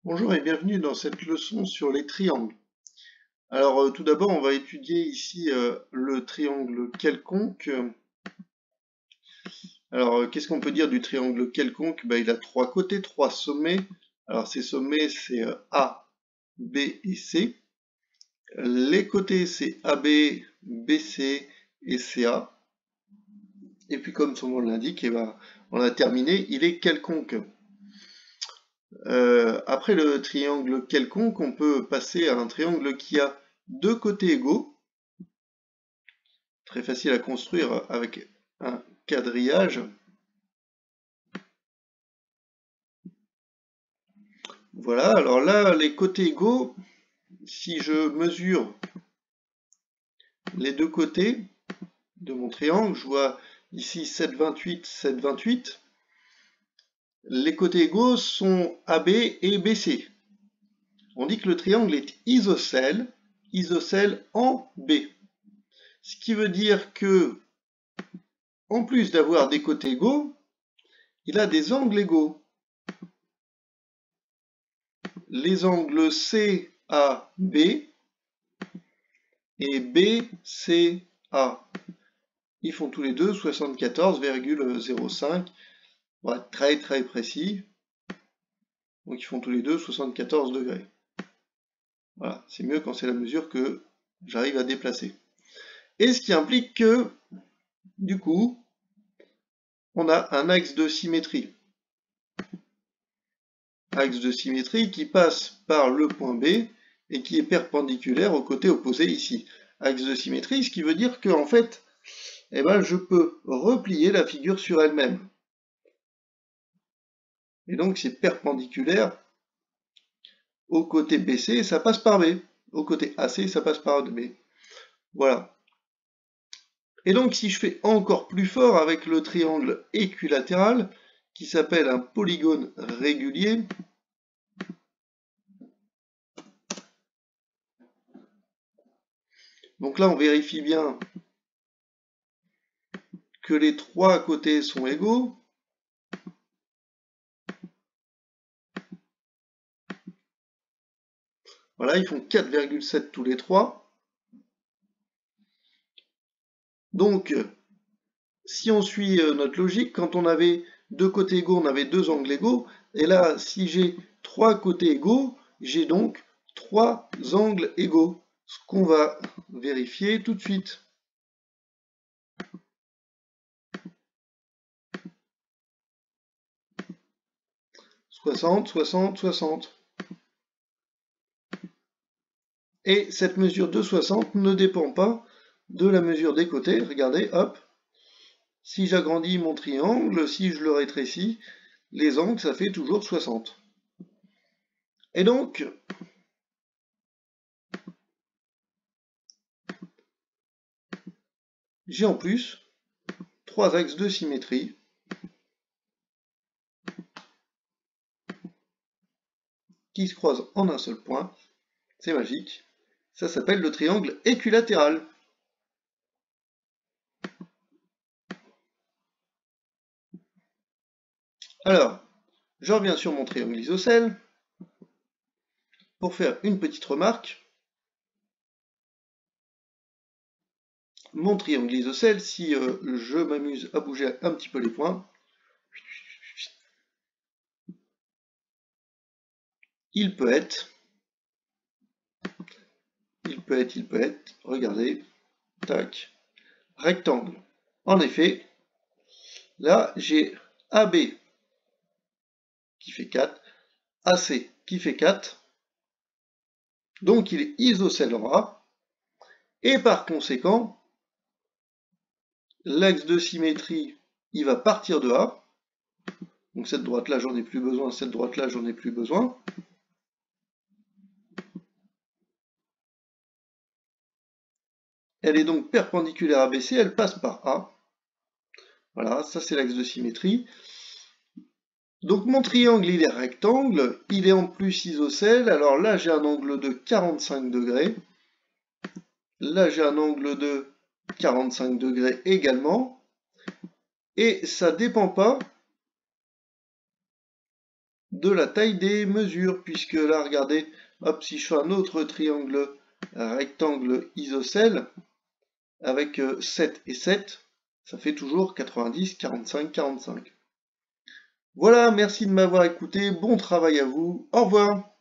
Bonjour et bienvenue dans cette leçon sur les triangles. Alors tout d'abord on va étudier ici le triangle quelconque. Alors qu'est-ce qu'on peut dire du triangle quelconque? Il a trois côtés, trois sommets. Alors ces sommets c'est A, B et C. Les côtés c'est AB, BC et CA. Et puis comme son nom l'indique, on a terminé, il est quelconque. Après le triangle quelconque, on peut passer à un triangle qui a deux côtés égaux. Très facile à construire avec un quadrillage. Voilà, alors là, les côtés égaux, si je mesure les deux côtés de mon triangle, je vois ici 7,28, 7,28. Les côtés égaux sont AB et BC. On dit que le triangle est isocèle en B. Ce qui veut dire que, en plus d'avoir des côtés égaux, il a des angles égaux. Les angles CAB et BCA. Ils font tous les deux 74,05. Pour être très très précis. Donc ils font tous les deux 74 degrés. Voilà, c'est mieux quand c'est la mesure que j'arrive à déplacer. Et ce qui implique que, du coup, on a un axe de symétrie. Axe de symétrie qui passe par le point B et qui est perpendiculaire au côté opposé ici. Axe de symétrie, ce qui veut dire que, en fait, je peux replier la figure sur elle-même. Et donc c'est perpendiculaire au côté BC, ça passe par B. Au côté AC, ça passe par B. Voilà. Et donc si je fais encore plus fort avec le triangle équilatéral, qui s'appelle un polygone régulier, donc là on vérifie bien que les trois côtés sont égaux. Voilà, ils font 4,7 tous les trois. Donc, si on suit notre logique, quand on avait deux côtés égaux, on avait deux angles égaux. Et là, si j'ai trois côtés égaux, j'ai donc trois angles égaux. Ce qu'on va vérifier tout de suite. 60, 60, 60. Et cette mesure de 60 ne dépend pas de la mesure des côtés. Regardez, hop. Si j'agrandis mon triangle, si je le rétrécis, les angles, ça fait toujours 60. Et donc, j'ai en plus trois axes de symétrie qui se croisent en un seul point. C'est magique. Ça s'appelle le triangle équilatéral. Alors, je reviens sur mon triangle isocèle pour faire une petite remarque. Mon triangle isocèle, si je m'amuse à bouger un petit peu les points, il peut être, regardez, tac, rectangle. En effet, là j'ai AB qui fait 4, AC qui fait 4, donc il est isocèle en A, et par conséquent, l'axe de symétrie, il va partir de A, donc cette droite-là, j'en ai plus besoin, cette droite-là, j'en ai plus besoin. Elle est donc perpendiculaire à BC, elle passe par A. Voilà, ça c'est l'axe de symétrie. Donc mon triangle, il est rectangle, il est en plus isocèle. Alors là, j'ai un angle de 45 degrés. Là, j'ai un angle de 45 degrés également. Et ça ne dépend pas de la taille des mesures, puisque là, regardez, hop, si je fais un autre triangle rectangle isocèle, avec 7 et 7, ça fait toujours 90, 45, 45. Voilà, merci de m'avoir écouté, bon travail à vous, au revoir.